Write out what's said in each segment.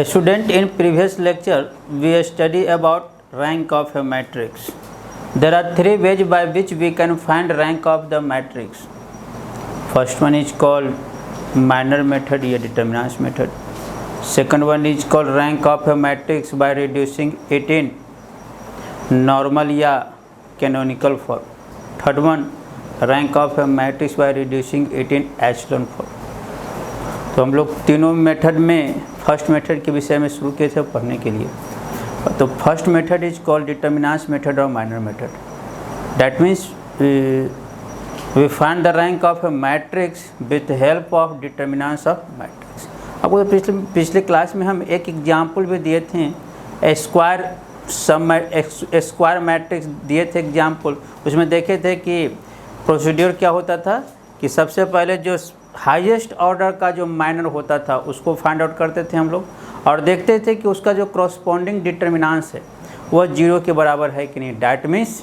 Student, in previous lecture we study about rank of a matrix. There are three ways by which we can find rank of the matrix. First one is called minor method या determinants method. Second one is called rank of a matrix by reducing it in normal या canonical form. Third one, rank of a matrix by reducing it in echelon form. तो हम लोग तीनों method में first method के विषय में शुरू किए थे पढ़ने के लिए. तो first method is called determinants method और minor method. That means we find the rank of A matrix with help of determinants of matrix. आपको पिछले क्लास में हम एक एग्जाम्पल भी दिए थे, स्क्वायर मैट्रिक्स दिए थे एग्जाम्पल. उसमें देखे थे कि प्रोसीड्यूर क्या होता था कि सबसे पहले जो हाईएस्ट ऑर्डर का जो माइनर होता था उसको फाइंड आउट करते थे हम लोग और देखते थे कि उसका जो कॉरस्पॉन्डिंग डिटर्मिनेंट्स है वह जीरो के बराबर है कि नहीं. डैट मीन्स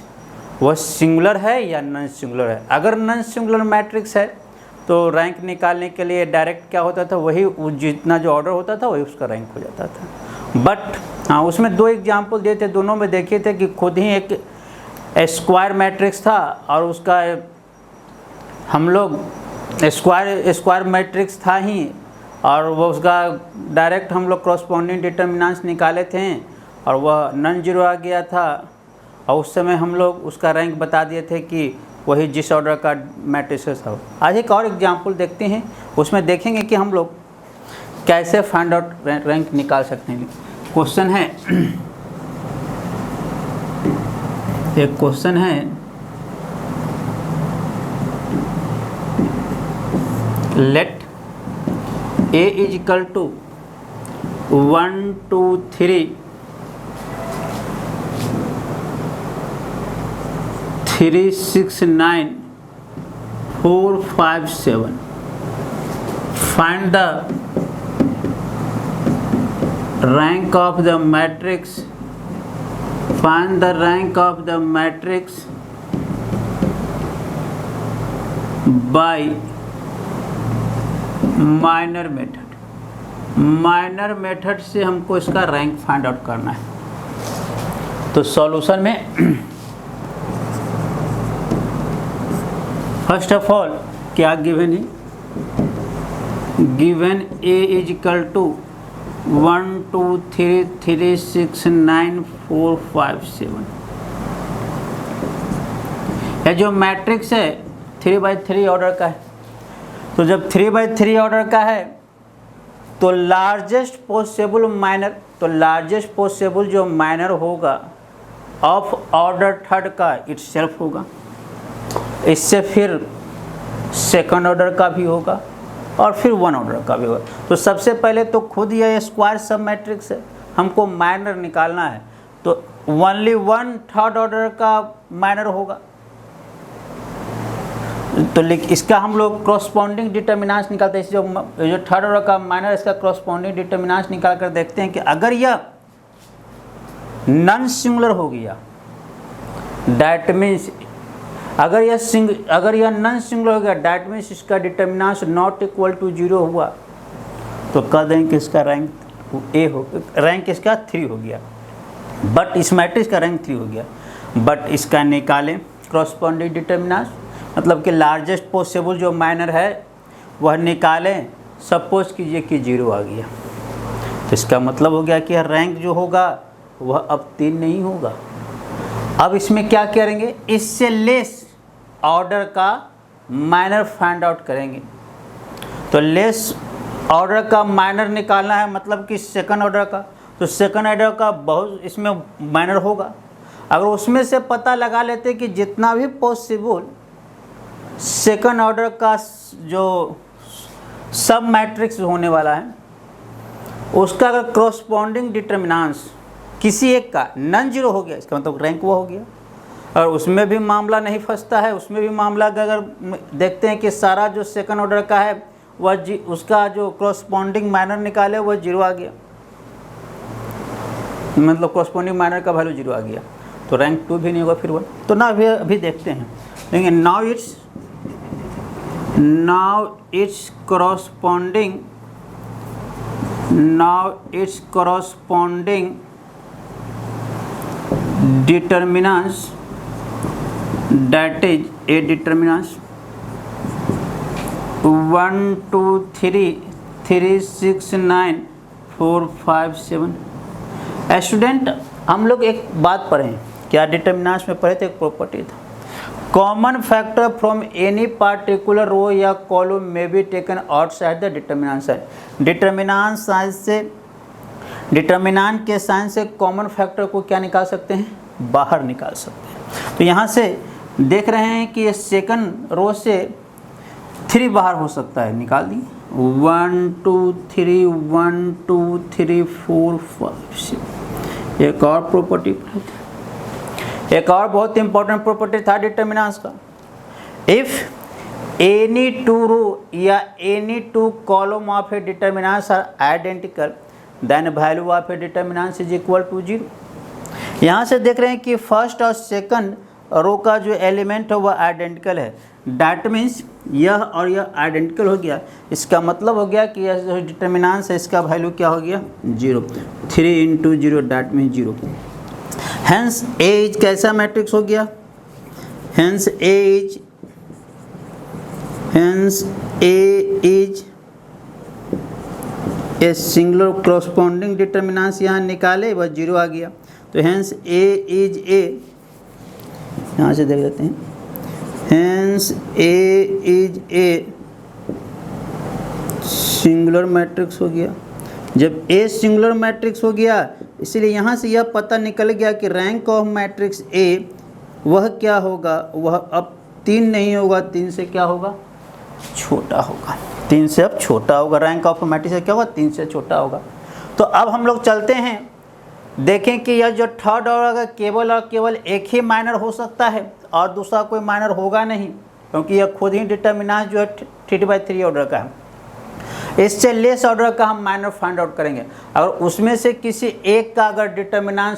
वह सिंगुलर है या नॉन सिंगुलर है. अगर नॉन सिंगुलर मैट्रिक्स है तो रैंक निकालने के लिए डायरेक्ट क्या होता था, वही जितना जो ऑर्डर होता था वही उसका रैंक हो जाता था. बट हाँ, उसमें दो एग्जाम्पल दिए थे, दोनों में देखे थे कि खुद ही एक स्क्वायर मैट्रिक्स था और उसका हम लोग स्क्वायर मैट्रिक्स था ही और वो उसका डायरेक्ट हम लोग कॉरस्पॉन्डिंग डिटर्मिनेंट्स निकाले थे और वह नॉन जीरो आ गया था. और उस समय हम लोग उसका रैंक बता दिए थे कि वही जिस ऑर्डर का मैट्रिक्स था. आज एक और एग्जांपल देखते हैं, उसमें देखेंगे कि हम लोग कैसे फाइंड आउट रैंक निकाल सकते हैं. क्वेश्चन है, एक क्वेश्चन है, let a is equal to 1 2 3 3 6 9 4 5 7. Find the rank of the matrix. Find the rank of the matrix by minor method. Minor method से हमको इसका रैंक फाइंड आउट करना है. तो सॉल्यूशन में फर्स्ट ऑफ ऑल क्या गिवन है, given A is equal to 1 2 3 3 6 9 4 5 7. यह जो मैट्रिक्स है 3/3 ऑर्डर का है. तो जब 3/3 ऑर्डर का है तो लार्जेस्ट पॉसिबल माइनर, तो लार्जेस्ट पॉसिबल जो माइनर होगा ऑफ ऑर्डर थर्ड का इटसेल्फ होगा. इससे फिर सेकंड ऑर्डर का भी होगा और फिर वन ऑर्डर का भी होगा. तो सबसे पहले तो खुद यह स्क्वायर सब मैट्रिक्स है, हमको माइनर निकालना है तो ओनली वन थर्ड ऑर्डर का माइनर होगा. तो इसका हम लोग कॉरस्पॉन्डिंग डिटर्मिनेंट्स निकालते हैं. जो थर्ड ऑर्डर का माइनर, इसका कॉरस्पॉन्डिंग डिटर्मिनेंट्स निकाल कर देखते हैं कि अगर यह नॉन सिंगुलर हो गया, दैट मीन्स अगर यह नॉन सिंगुलर हो गया दैट मीन्स इसका डिटर्मिनेंट्स नॉट इक्वल टू 0 हुआ तो कह दें कि इसका रैंक ए हो, रैंक इसका 3 हो गया. बट इस मैट्रिक्स का रैंक 3 हो गया. बट इसका निकालें कॉरस्पॉन्डिंग डिटर्मिनेंट्स, मतलब कि लार्जेस्ट पॉसिबल जो माइनर है वह निकालें. सपोज कीजिए कि 0 आ गया तो इसका मतलब हो गया कि रैंक जो होगा वह अब 3 नहीं होगा. अब इसमें क्या करेंगे, इससे लेस ऑर्डर का माइनर फाइंड आउट करेंगे. तो लेस ऑर्डर का माइनर निकालना है, मतलब कि सेकंड ऑर्डर का. तो सेकंड ऑर्डर का बहुत इसमें माइनर होगा. अगर उसमें से पता लगा लेते कि जितना भी पॉसिबल सेकंड ऑर्डर का जो सब मैट्रिक्स होने वाला है उसका अगर कॉरस्पॉन्डिंग डिटर्मिनेंट्स किसी एक का नॉन जीरो हो गया, इसका मतलब रैंक वो हो गया. और उसमें भी मामला नहीं फंसता है, उसमें भी मामला अगर देखते हैं कि सारा जो सेकंड ऑर्डर का है वह उसका जो कॉरस्पॉन्डिंग माइनर निकाले वह 0 आ गया, मतलब कॉरस्पॉन्डिंग माइनर का वैल्यू 0 आ गया तो रैंक 2 भी नहीं होगा फिर 1. तो ना अभी देखते हैं, लेकिन now its corresponding now its corresponding determinants, that is a determinants 1 2 3 3 6 9 4 5 7। Student हम लोग एक बात पढ़े, क्या डिटर्मिनेंट्स में पढ़े थे, एक प्रॉपर्टी था, common factor from any particular row या column may be taken outside the determinant sign. Determinant sign से, डिटर्मिनेंट के साइन से कॉमन फैक्टर को क्या निकाल सकते हैं, बाहर निकाल सकते हैं। तो यहाँ से देख रहे हैं कि सेकंड रो से 3 बाहर हो सकता है, निकाल दी 1 2 3 1 2 3 4 5 6। एक और प्रॉपर्टी, एक और बहुत इंपॉर्टेंट प्रॉपर्टी था डिटर्मिनेंट्स का, इफ एनी 2 रो या any 2 column of A determinants are identical then value of A determinants is equal to 0। यहाँ से देख रहे हैं कि फर्स्ट और सेकंड रो का जो एलिमेंट है वह आइडेंटिकल है, डैट मीन्स यह और यह आइडेंटिकल हो गया। इसका मतलब हो गया कि यह जो डिटर्मिनेंट्स है इसका वैल्यू क्या हो गया, 0। 3 × 0 that means 0। Hence A is कैसा मैट्रिक्स हो गया, hence A is a singular corresponding determinants, यहाँ निकाले वह 0 आ गया। तो हेंस ए इज ए, यहाँ से देख लेते हैं, hence A is a singular matrix हो गया। जब ए सिंगुलर मैट्रिक्स हो गया, इसलिए यहाँ से यह पता निकल गया कि रैंक ऑफ मैट्रिक्स ए वह क्या होगा, वह अब 3 नहीं होगा, 3 से क्या होगा, छोटा होगा, 3 से अब छोटा होगा। रैंक ऑफ मैट्रिक्स से क्या होगा, 3 से छोटा होगा। तो अब हम लोग चलते हैं, देखें कि यह जो थर्ड ऑर्डर का केवल और केवल एक ही माइनर हो सकता है और दूसरा कोई माइनर होगा नहीं, क्योंकि यह खुद ही डिटर्मिनेंट जो है 3/3 ऑर्डर का है। इससे लेस ऑर्डर का हम माइनर फाइंड आउट करेंगे। अगर उसमें से किसी एक का अगर डिटर्मिनेंट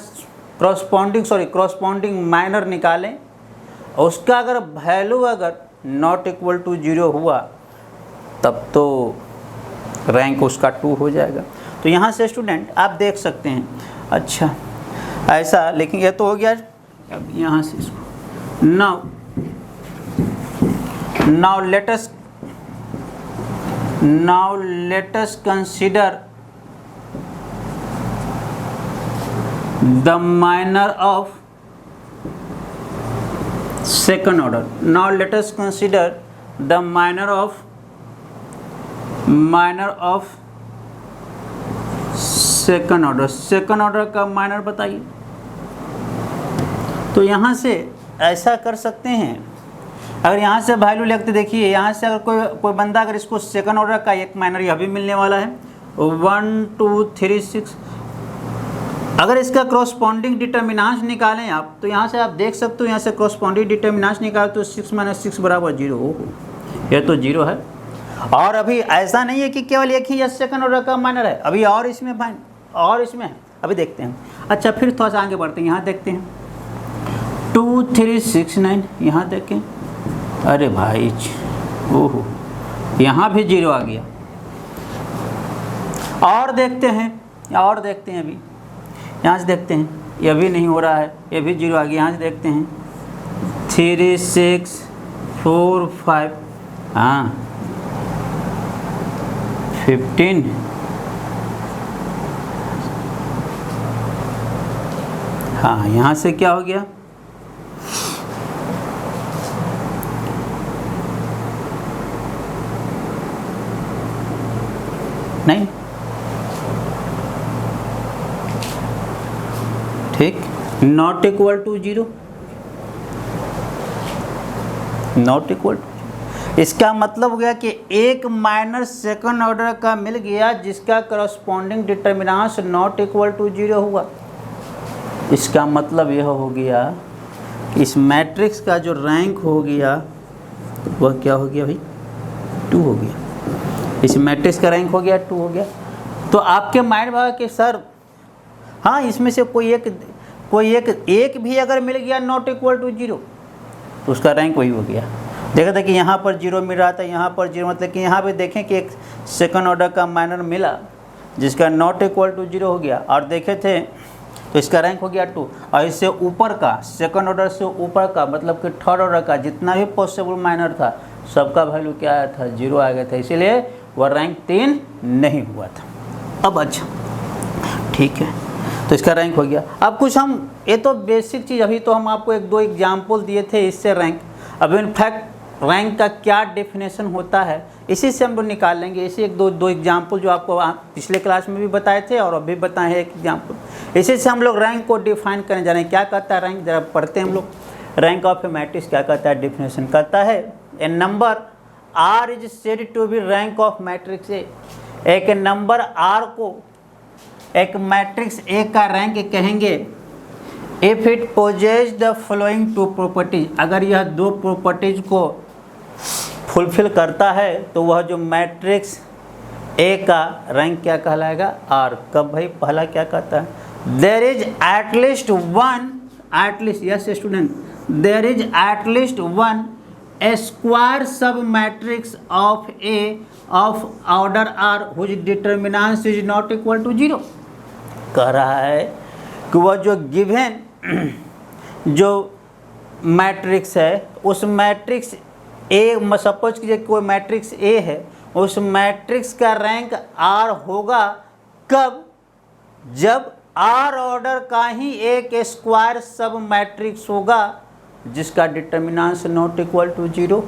क्रॉसपॉन्डिंग माइनर निकालें, उसका अगर वैल्यू अगर नॉट इक्वल टू 0 हुआ, तब तो रैंक उसका 2 हो जाएगा। तो यहाँ से स्टूडेंट आप देख सकते हैं, अच्छा ऐसा, लेकिन ये तो हो गया। अब यहाँ से इसको now let us consider the minor of second order. Now let us consider the minor of second order. Second order का माइनर बताइए। तो यहाँ से ऐसा कर सकते हैं, अगर यहाँ से वैल्यू लिखते, देखिए यहाँ से अगर कोई बंदा अगर इसको सेकंड ऑर्डर का एक माइनर यह भी मिलने वाला है 1 2 3 6, अगर इसका क्रॉसपॉन्डिंग डिटर्मिनेंट्स निकालें आप, तो यहाँ से आप देख सकते हो, यहाँ से क्रॉसपॉन्डिंग डिटर्मिनेंट्स निकाले तो 6 - 6 = 0। यह तो 0 है। और अभी ऐसा नहीं है कि केवल एक ही सेकंड ऑर्डर का माइनर है, अभी और इसमें है, अभी देखते हैं। अच्छा फिर थोड़ा सा आगे बढ़ते हैं, यहाँ देखते हैं 2 3 6 9, यहाँ देखें, अरे भाई ओहो, यहाँ भी 0 आ गया। और देखते हैं अभी यहाँ से देखते हैं, यह भी नहीं हो रहा है, यह भी 0 आ गया। यहाँ से देखते हैं 3 6 4 5, हाँ 15, हाँ यहाँ से क्या हो गया, नहीं ठीक, not equal to 0, not equal to. इसका मतलब हो गया कि एक माइनर सेकंड ऑर्डर का मिल गया जिसका corresponding determinants not equal to 0 हुआ। इसका मतलब यह हो गया कि इस मैट्रिक्स का जो रैंक हो गया वह क्या हो गया भाई, 2 हो गया। इस मैट्रिक्स का रैंक हो गया 2 हो गया। तो आपके माइंड में कि सर हाँ, इसमें से कोई एक भी अगर मिल गया नॉट इक्वल टू 0 तो उसका रैंक वही हो गया। देखा था कि यहाँ पर 0 मिल रहा था, यहाँ पर 0, मतलब कि यहाँ पे देखें कि एक सेकंड ऑर्डर का माइनर मिला जिसका नॉट इक्वल टू 0 हो गया, और देखे थे तो इसका रैंक हो गया 2। और इससे ऊपर का, सेकंड ऑर्डर से ऊपर का, मतलब कि थर्ड ऑर्डर का जितना भी पॉसिबल माइनर था सबका वैल्यू क्या आया था, 0 आ गया था, इसीलिए वह रैंक 3 नहीं हुआ था। अब अच्छा ठीक है, तो इसका रैंक हो गया। अब कुछ हम, ये तो बेसिक चीज़, अभी तो हम आपको 1-2 एग्जाम्पल दिए थे इससे रैंक। अब इनफैक्ट रैंक का क्या डेफिनेशन होता है इसी से हम लोग निकाल लेंगे। इसी 1-2 एग्जाम्पल जो आपको पिछले क्लास में भी बताए थे और अभी बताए हैं एक एग्जाम्पल, इसी से हम लोग रैंक को डिफाइन करने जा रहे हैं। क्या कहता है रैंक, जरा पढ़ते हैं हम लोग। रैंक ऑफ ए मैट्रिक्स क्या कहता है, डेफिनेशन कहता है a number r is said to be rank of matrix A. एक नंबर आर को एक मैट्रिक्स ए का रैंक कहेंगे if it possess the following 2 properties. अगर यह 2 प्रॉपर्टीज को फुलफिल करता है तो वह जो मैट्रिक्स ए का रैंक क्या कहलाएगा, आर। कब भाई, पहला क्या कहता है, there is at least one, at least, yes student, there is at least one square sub matrix of A of order r whose determinants is not equal to 0। कह रहा है कि वह जो गिवन जो मैट्रिक्स है, उस मैट्रिक्स ए, सपोज कीजिए कोई मैट्रिक्स ए है, उस मैट्रिक्स का रैंक आर होगा कब, जब आर ऑर्डर का ही एक स्क्वायर सब मैट्रिक्स होगा जिसका डिटर्मिनेंट्स नॉट इक्वल टू 0,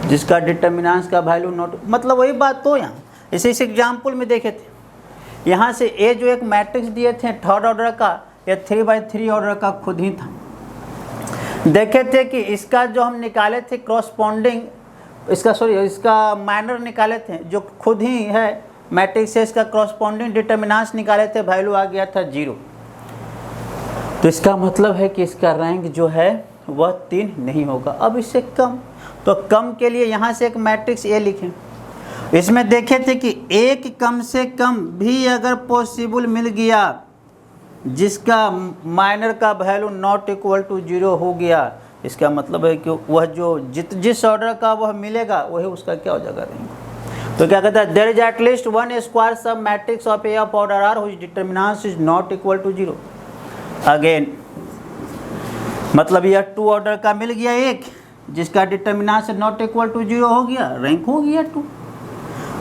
जिसका डिटर्मिनेंट्स का वैल्यू नॉट, मतलब वही बात तो यहाँ इस एग्जाम्पल में देखे थे। यहाँ से ए जो एक मैट्रिक्स दिए थे थर्ड ऑर्डर का या 3/3 ऑर्डर का खुद ही था। देखे थे कि इसका जो हम निकाले थे क्रॉसपॉन्डिंग, इसका माइनर निकाले थे जो खुद ही है मैट्रिक्स से, इसका क्रॉसपॉन्डिंग डिटर्मिनेंट्स निकाले थे, वैल्यू आ गया था 0। तो इसका मतलब है कि इसका रैंक जो है वह 3 नहीं होगा। अब इससे कम, तो कम के लिए यहाँ से एक मैट्रिक्स ए लिखें। इसमें देखे थे कि एक कम से कम भी अगर पॉसिबल मिल गया जिसका माइनर का वैल्यू नॉट इक्वल टू 0 हो गया, इसका मतलब है कि वह जो जिस ऑर्डर का वह मिलेगा वही उसका क्या हो जाएगा रैंक। तो क्या कहता है, there is at least one square sub matrix of A of order r which determinants is not equal to 0। Again मतलब यह 2 ऑर्डर का मिल गया एक जिसका डिटर्मिनेंट्स नॉट इक्वल टू 0 हो गया, रैंक हो गया 2।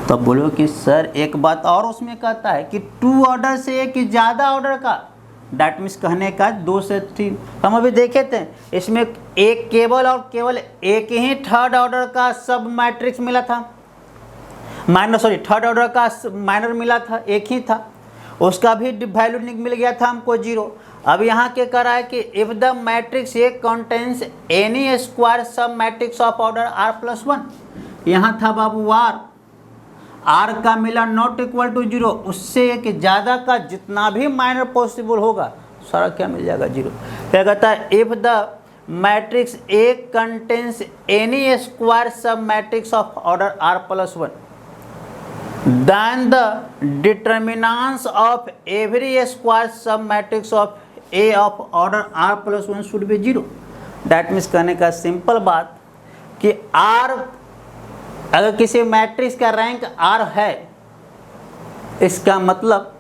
तो बोलो कि सर एक बात और उसमें कहता है कि 2 ऑर्डर से एक ज़्यादा ऑर्डर का, डैट मीन्स कहने का 2 से 3। हम अभी देखे थे इसमें एक केवल और केवल एक ही थर्ड ऑर्डर का सब मैट्रिक्स मिला था, थर्ड ऑर्डर का माइनर मिला था, एक ही था, उसका भी वैल्यू मिल गया था हमको 0। अब यहाँ क्या कर रहा है कि if the matrix A contains any square sub matrix of order r+1, यहाँ था बाबू आर का मिला नॉट इक्वल टू 0, उससे एक ज़्यादा का जितना भी माइनर पॉसिबल होगा सारा क्या मिल जाएगा 0। क्या कहता है, if the matrix A contains any square sub matrix of order r+1 then the determinants of every square sub matrix of A of order r+1 should be 0। That means कहने का simple बात कि R अगर किसी matrix का rank R है, इसका मतलब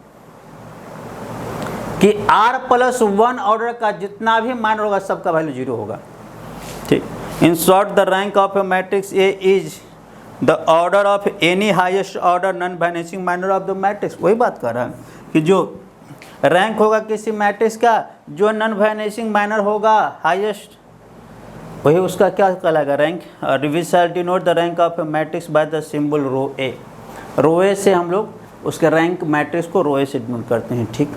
कि r+1 ऑर्डर का जितना भी मान होगा सबका वैल्यू 0 होगा। ठीक, in short the rank of A matrix A is the order of any highest order non vanishing minor of the matrix. वही बात कर रहा है कि जो रैंक होगा किसी मैट्रिक्स का जो नॉन वैनिशिंग माइनर होगा हाईएस्ट, वही उसका क्या कहलाएगा rank. We shall denote the rank of A matrix by the symbol rho A. Rho A से हम लोग उसके रैंक मैट्रिक्स को रो ए से डिनोट करते हैं। ठीक,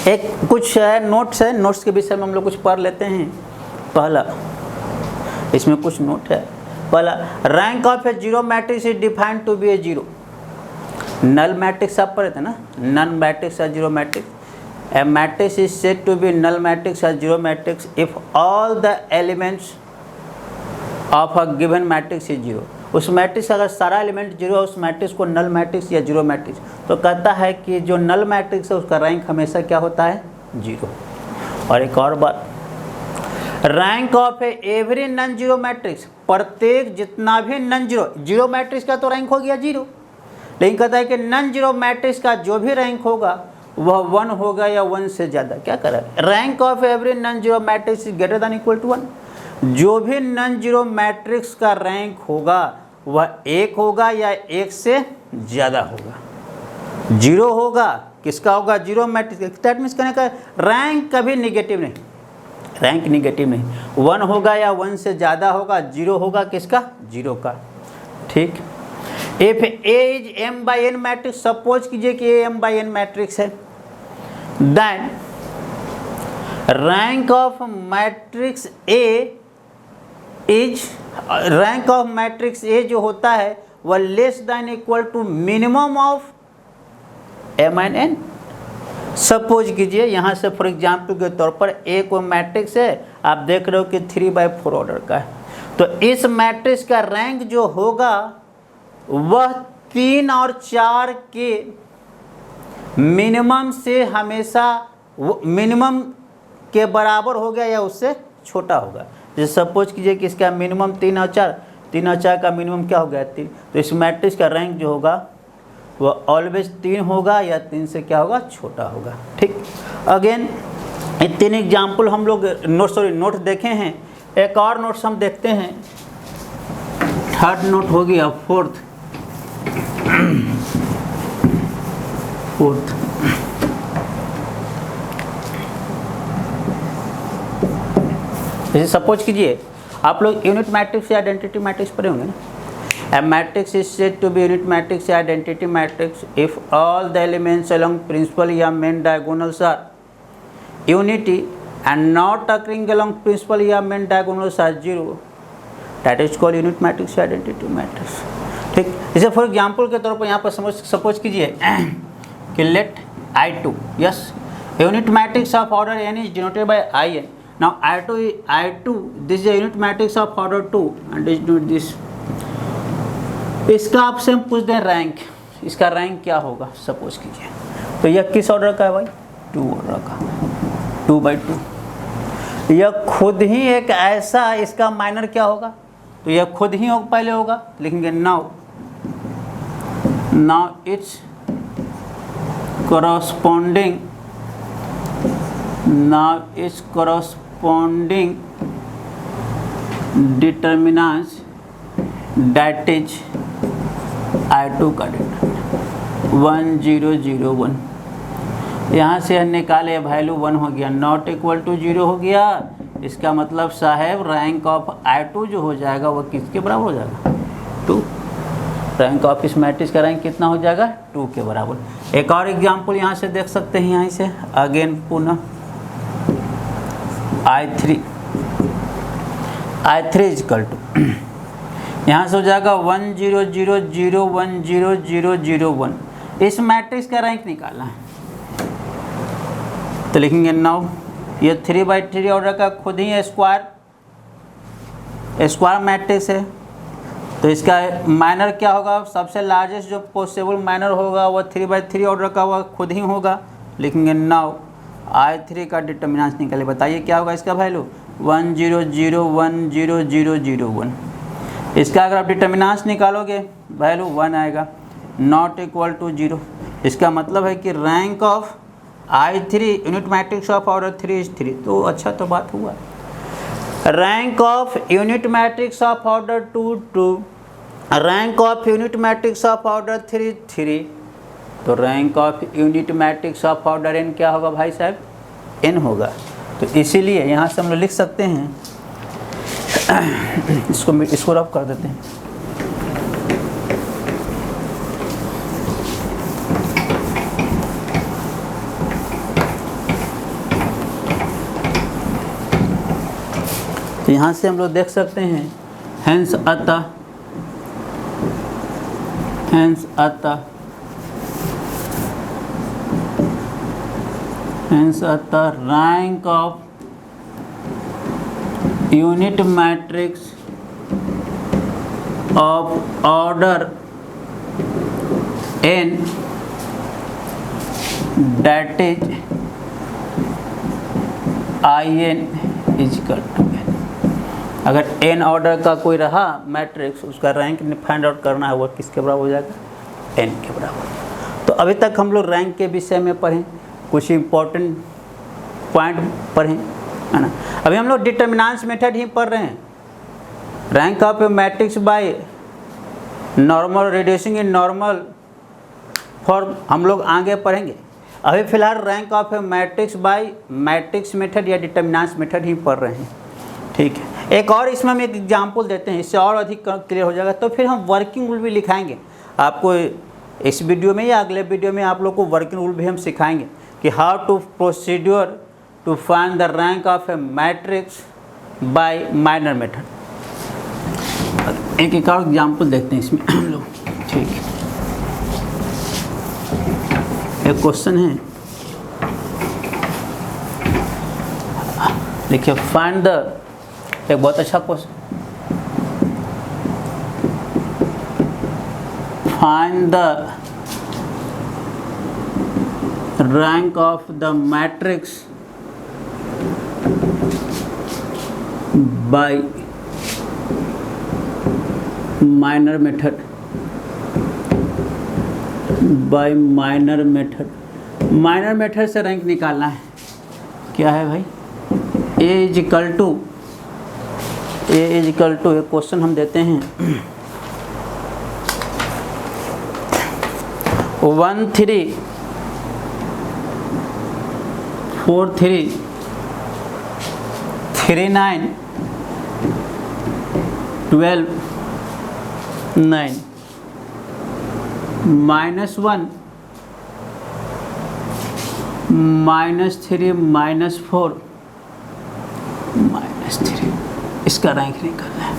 एक कुछ नोट्स है, नोट्स के विषय में हम लोग कुछ पढ़ लेते हैं। पहला इसमें कुछ नोट है। पहला, rank of a zero matrix is defined to be a zero. Null matrix आप पढ़े थे ना, नल मैट्रिक्स या zero matrix. A matrix is said to be null matrix या zero matrix if all the elements of a given matrix is zero. उस matrix का अगर सारा एलिमेंट जीरो है उस मैट्रिक्स को नल मैट्रिक्स या जीरो मैट्रिक्स। तो कहता है कि जो नल मैट्रिक्स है उसका रैंक हमेशा क्या होता है, जीरो। और एक और बात, rank of A every non zero matrix, प्रत्येक जितना भी नन जीरो, जीरो मैट्रिक्स का तो रैंक हो गया जीरो, लेकिन कहता है कि नॉन जीरो मैट्रिक्स का जो भी रैंक होगा वह 1 होगा या 1 से ज़्यादा। क्या कर रहा है, rank of every non zero matrix is greater than equal to 1। जो भी नॉन जीरो मैट्रिक्स का रैंक होगा वह 1 होगा या 1 से ज़्यादा होगा। 0 होगा, किसका होगा, जीरो मैट्रिक्स। दैट मीन्स कहने का रैंक कभी निगेटिव नहीं, रैंक निगेटिव नहीं। 1 होगा या 1 से ज़्यादा होगा, 0 होगा किसका, 0 का। ठीक। If A is m/n matrix, suppose कीजिए कि A m/n मैट्रिक्स है, then rank of matrix A is, rank of matrix A जो होता है वह less than equal to minimum of m/n। Suppose कीजिए यहाँ से फॉर एग्जाम्पल के तौर पर A को मैट्रिक्स है, आप देख रहे हो कि 3/4 ऑर्डर का है, तो इस मैट्रिक्स का रैंक जो होगा वह 3 और 4 के मिनिमम से हमेशा मिनिमम के बराबर हो गया या उससे छोटा होगा। जैसे सपोज कीजिए कि इसका मिनिमम 3 और 4, 3 और 4 का मिनिमम क्या हो गया, 3, तो इस मैट्रिक्स का रैंक जो होगा वह ऑलवेज 3 होगा या 3 से क्या होगा, छोटा होगा। ठीक। अगेन ये 3 एग्जाम्पल हम लोग नोट देखे हैं। एक और नोट्स हम देखते हैं, थर्ड नोट हो गया, फोर्थ। जैसे सपोज कीजिए आप लोग यूनिट मैट्रिक्स या आइडेंटिटी मैट्रिक्स पढ़े होंगे ना। A matrix is said to be unit matrix या identity matrix if all the elements along principal या main diagonals are unity and not occurring along principal या main diagonals are 0, that is called unit matrix या identity matrix. ठीक। जैसे for example के तौर पर यहाँ पर सपोज कीजिए कि let I2, yes, unit matrix of order n is denoted by In। Now I2 this is a unit matrix of order 2 and is not this। इसका आपसे हम पूछ दें रैंक, इसका रैंक क्या होगा सपोज कीजिए, तो यह किस ऑर्डर का है भाई, 2 ऑर्डर का, 2/2। यह खुद ही एक ऐसा, इसका माइनर क्या होगा, तो यह खुद ही पहले होगा, लिखेंगे now it's corresponding, now its corresponding determinants that is I2 का डिटर्मिनेंट 1 0 0 1। यहाँ से निकाले वैल्यू 1 हो गया, नॉट इक्वल टू 0 हो गया। इसका मतलब साहब रैंक ऑफ I2 जो हो जाएगा वह किसके बराबर हो जाएगा, 2। रैंक ऑफ इस मैट्रिक्स का रैंक कितना हो जाएगा, 2 के बराबर। एक और एग्जांपल यहाँ से देख सकते हैं, यहाँ से अगेन पुनः I3 इजकल टू, यहाँ से हो जाएगा 1 0 0 0 1 0 0 0 1। इस मैट्रिक्स का रैंक निकालना है, तो लिखेंगे नाउ ये 3/3 ऑर्डर का खुद ही स्क्वायर मैट्रिक्स है, तो इसका माइनर क्या होगा, सबसे लार्जेस्ट जो पॉसिबल माइनर होगा वह 3/3 ऑर्डर का वह खुद ही होगा। लिखेंगे नाउ I3 का डिटर्मिनेंट निकाले, बताइए क्या होगा इसका वैल्यू, 1 0 0 1 0 0 0 1। इसका अगर आप डिटर्मिनेंट निकालोगे वैल्यू 1 आएगा, नॉट इक्वल टू 0। इसका मतलब है कि rank of I3 unit matrix of order 3 is 3। तो अच्छा तो बात हुआ। Rank of unit matrix of order 2 2, rank of unit matrix of order 3 3, तो rank of unit matrix of order n क्या होगा भाई साहब, n होगा। तो इसीलिए यहाँ से हम लोग लिख सकते हैं, इसको रफ कर देते हैं, तो यहाँ से हम लोग देख सकते हैं, हेंस अतः rank of unit matrix of order n that is In equal to, अगर n ऑर्डर का कोई रहा मैट्रिक्स, उसका रैंक फाइंड आउट करना है, वो किसके बराबर हो जाएगा, n के बराबर। तो अभी तक हम लोग रैंक के विषय में पढ़ें, कुछ इम्पोर्टेंट पॉइंट पढ़ें, है ना। अभी हम लोग डिटर्मिनेंट्स मेथड ही पढ़ रहे हैं। Rank of A matrix by normal reducing in normal form हम लोग आगे पढ़ेंगे। अभी फिलहाल rank of A matrix bye matrix method या डिटर्मिनेंट्स मेथड ही पढ़ रहे हैं, ठीक है। एक और इसमें हम एक एग्जाम्पल देते हैं, इससे और अधिक क्लियर हो जाएगा। तो फिर हम वर्किंग रूल भी लिखाएंगे आपको इस वीडियो में, या अगले वीडियो में आप लोग को वर्किंग रूल भी हम सिखाएंगे कि how to procedure to find the rank of A matrix by minor method. एक और एग्जाम्पल देखते हैं इसमें हम लोग, ठीक है। एक क्वेश्चन है, देखिए फाइंड द, एक बहुत अच्छा question, find the rank of the matrix by minor method, by minor method. Minor method से रैंक निकालना है। क्या है भाई, ए इज इक्वल टू एक क्वेश्चन हम देते हैं 1 3 4 3 3 9 12 9 -1 -3 -4 -3, इसका रैंक निकालना है।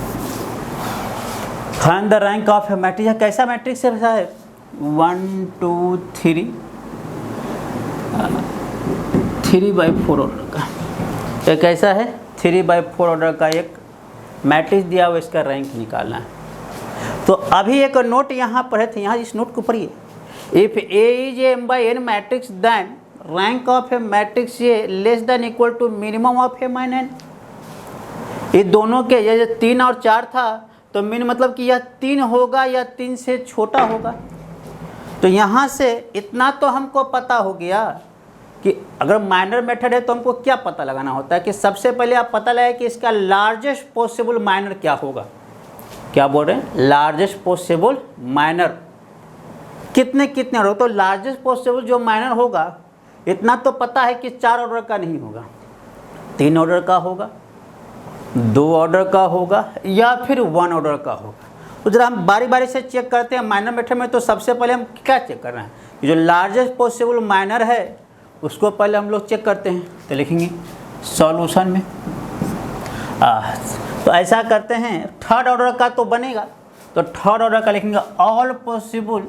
Find the rank of A matrix, कैसा मैट्रिक्स है साहब, 1 2 3 3/4 ऑर्डर का, ये कैसा है 3/4 ऑर्डर का एक मैट्रिक्स दिया हुआ, इसका रैंक निकालना है। तो अभी एक नोट यहाँ पढ़े थे, यहाँ इस नोट को पढ़िए। If A is A m/n matrix then rank of A matrix A less than equal to minimum of A माइन n। ये दोनों के, ये 3 और 4 था, तो मीन मतलब कि यह 3 होगा या 3 से छोटा होगा। तो यहाँ से इतना तो हमको पता हो गया कि अगर माइनर मेथड है तो हमको क्या पता लगाना होता है कि सबसे पहले आप पता लगाए कि इसका लार्जेस्ट पॉसिबल माइनर क्या होगा। क्या बोल रहे हैं, लार्जेस्ट पॉसिबल माइनर कितने कितने हो, तो लार्जेस्ट पॉसिबल जो माइनर होगा इतना तो पता है कि 4 ऑर्डर का नहीं होगा, 3 ऑर्डर का होगा, 2 ऑर्डर का होगा, या फिर 1 ऑर्डर का होगा। तो जरा हम बारी बारी से चेक करते हैं माइनर मेथड में। तो सबसे पहले हम क्या चेक कर रहे हैं, जो लार्जेस्ट पॉसिबल माइनर है उसको पहले हम लोग चेक करते हैं। तो लिखेंगे सॉल्यूशन में, तो ऐसा करते हैं, थर्ड ऑर्डर का तो बनेगा, तो थर्ड ऑर्डर का लिखेंगे ऑल पॉसिबल,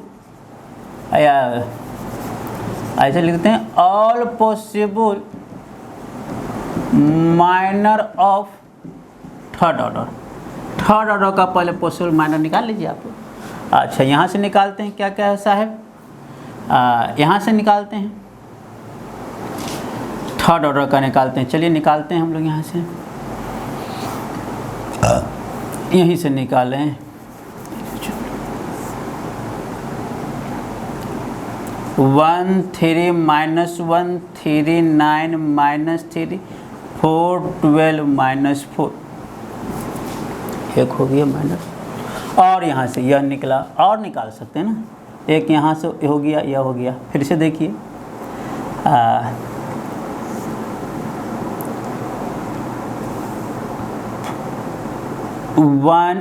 ऐसे लिखते हैं all possible minor of third order. Third order का पहले पॉसिबल माइनर निकाल लीजिए आप। अच्छा, यहाँ से निकालते हैं, क्या क्या है साहब, यहाँ से निकालते हैं, थर्ड ऑर्डर का निकालते हैं। चलिए निकालते हैं हम लोग यहाँ से, यहीं से निकालें। 1 3 -1 3 9 -3 4 12 -4, एक हो गया माइनस। और यहाँ से यह निकला, और निकाल सकते हैं ना, एक यहाँ से हो गया, यह हो गया। फिर से देखिए 1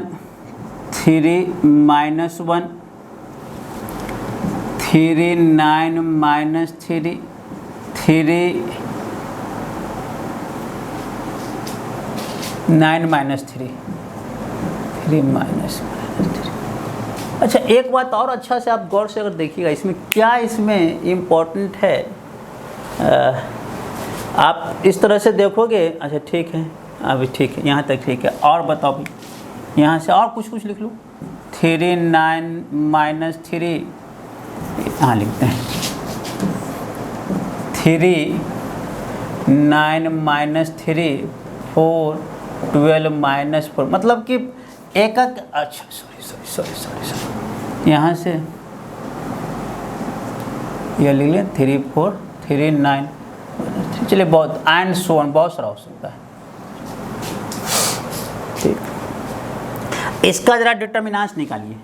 3 -1 3 9 -3 3 9 -3 3 -3। अच्छा, एक बात और अच्छा से आप गौर से अगर देखिएगा, इसमें क्या इसमें इम्पोर्टेंट है, आप इस तरह से देखोगे। अच्छा ठीक है, अभी ठीक है, यहाँ तक ठीक है। और बताओ भी, यहाँ से और कुछ लिख लूँ। 3 9 -3, यहाँ लिखते हैं 3 9 -3 4 12 -4, मतलब कि एक, अच्छा सॉरी, यहाँ से ये लिख लें 3 4 3 9, चलिए बहुत एंड सो ऑन, बहुत सारा हो सकता है। ठीक, इसका जरा डिटर्मिनेंट्स निकालिए,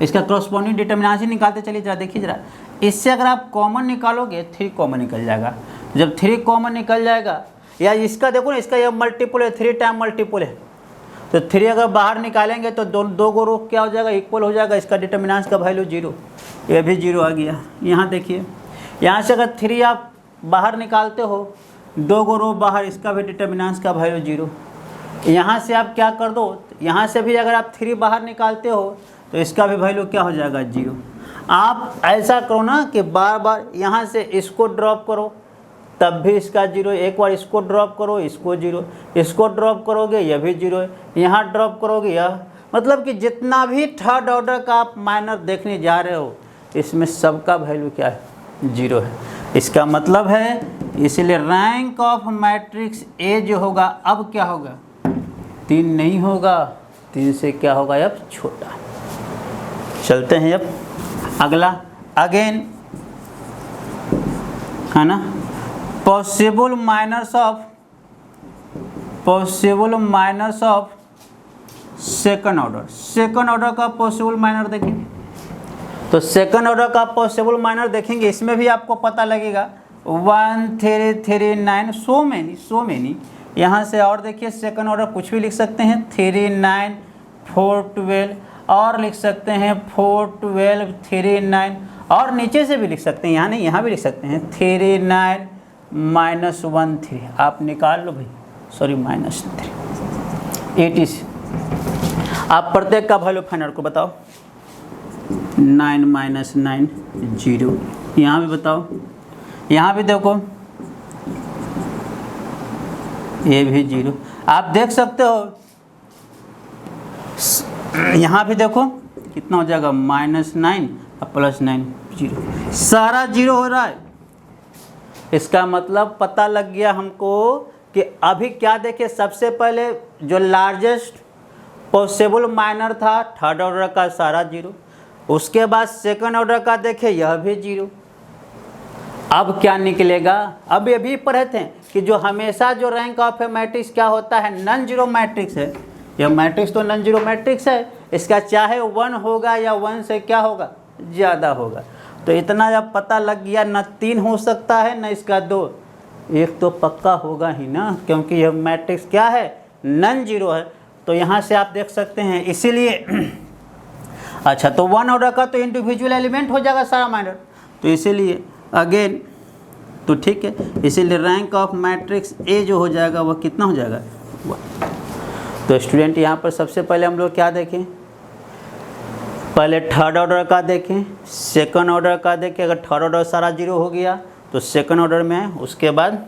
इसका क्रॉसपोंडिंग डिटर्मिनेंट्स ही निकालते चलिए जरा, देखिए जरा। इससे अगर आप कॉमन निकालोगे 3 कॉमन निकल जाएगा। जब 3 कॉमन निकल जाएगा, या इसका देखो ना, इसका ये मल्टीपल है, 3 टाइम मल्टीपल है, तो 3 अगर बाहर निकालेंगे तो दो को रो क्या हो जाएगा, इक्वल हो जाएगा। इसका डिटर्मिनेंट्स का वैल्यू 0, ये भी 0 आ गया। यहाँ देखिए, यहाँ से अगर 3 आप बाहर निकालते हो, 2 को रो बाहर, इसका भी डिटर्मिनेंट्स का वैल्यू 0। यहाँ से आप क्या कर दो, यहाँ से भी अगर आप 3 बाहर निकालते हो तो इसका भी वैल्यू क्या हो जाएगा, 0। आप ऐसा करो ना कि बार बार यहाँ से इसको ड्रॉप करो तब भी इसका 0, एक बार इसको ड्रॉप करो, इसको 0, इसको ड्रॉप करोगे यह भी 0 है, यहाँ ड्रॉप करोगे यह, मतलब कि जितना भी थर्ड ऑर्डर का आप माइनर देखने जा रहे हो, इसमें सबका वैल्यू क्या है, 0 है। इसका मतलब है, इसलिए रैंक ऑफ मैट्रिक्स ए जो होगा अब क्या होगा, 3 नहीं होगा, 3 से क्या होगा अब छोटा। चलते हैं अब अगला, अगेन है ना, possible minors of second order. Second order का पॉसिबल माइनर देखेंगे, तो सेकंड ऑर्डर का पॉसिबल माइनर देखेंगे, इसमें भी आपको पता लगेगा 1 3 3 9, सो मैनी। यहाँ से और देखिए, सेकंड ऑर्डर कुछ भी लिख सकते हैं, 3 9 4 12, और लिख सकते हैं 4 12 3 9, और नीचे से भी लिख सकते हैं, यहाँ नहीं, यहाँ भी लिख सकते हैं 3 9 -1 3, आप निकाल लो भाई, सॉरी -3, 80 से आप प्रत्येक का वैल्यू फाइनल को बताओ, 9 -9 0, यहाँ भी बताओ, यहाँ भी देखो ये भी 0, आप देख सकते हो। यहाँ भी देखो कितना हो जाएगा, -9 और +9 0, सारा 0 हो रहा है। इसका मतलब पता लग गया हमको कि अभी क्या देखे, सबसे पहले जो लार्जेस्ट पॉसिबल माइनर था थर्ड ऑर्डर का, सारा 0, उसके बाद सेकंड ऑर्डर का देखे यह भी 0। अब क्या निकलेगा, अब ये भी पढ़े थे कि जो हमेशा जो रैंक ऑफ ए मैट्रिक्स क्या होता है, नॉन जीरो मैट्रिक्स है। यह मैट्रिक्स तो नॉन जीरो मैट्रिक्स है, इसका चाहे 1 होगा या 1 से क्या होगा, ज़्यादा होगा। तो इतना जब पता लग गया, न 3 हो सकता है न इसका 2, एक तो पक्का होगा ही ना, क्योंकि यह मैट्रिक्स क्या है, नॉन जीरो है। तो यहाँ से आप देख सकते हैं, इसीलिए अच्छा, तो 1 ऑर्डर का तो इंडिविजुअल एलिमेंट हो जाएगा सारा माइनर, तो इसीलिए अगेन तो ठीक है, इसीलिए रैंक ऑफ मैट्रिक्स ए जो हो जाएगा वह कितना हो जाएगा, 1। तो स्टूडेंट यहाँ पर सबसे पहले हम लोग क्या देखें, पहले थर्ड ऑर्डर का देखें, सेकंड ऑर्डर का देखें। अगर थर्ड ऑर्डर सारा 0 हो गया तो सेकंड ऑर्डर में, उसके बाद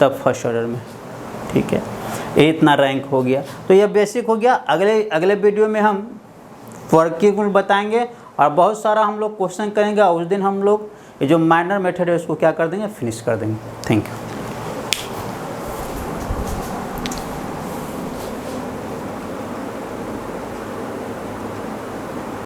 तब फर्स्ट ऑर्डर में, ठीक है। ये इतना रैंक हो गया, तो ये बेसिक हो गया। अगले वीडियो में हम वर्किंग बताएंगे और बहुत सारा हम लोग क्वेश्चन करेंगे, और उस दिन हम लोग ये जो माइनर मेथड है उसको क्या कर देंगे, फिनिश कर देंगे। Thank you.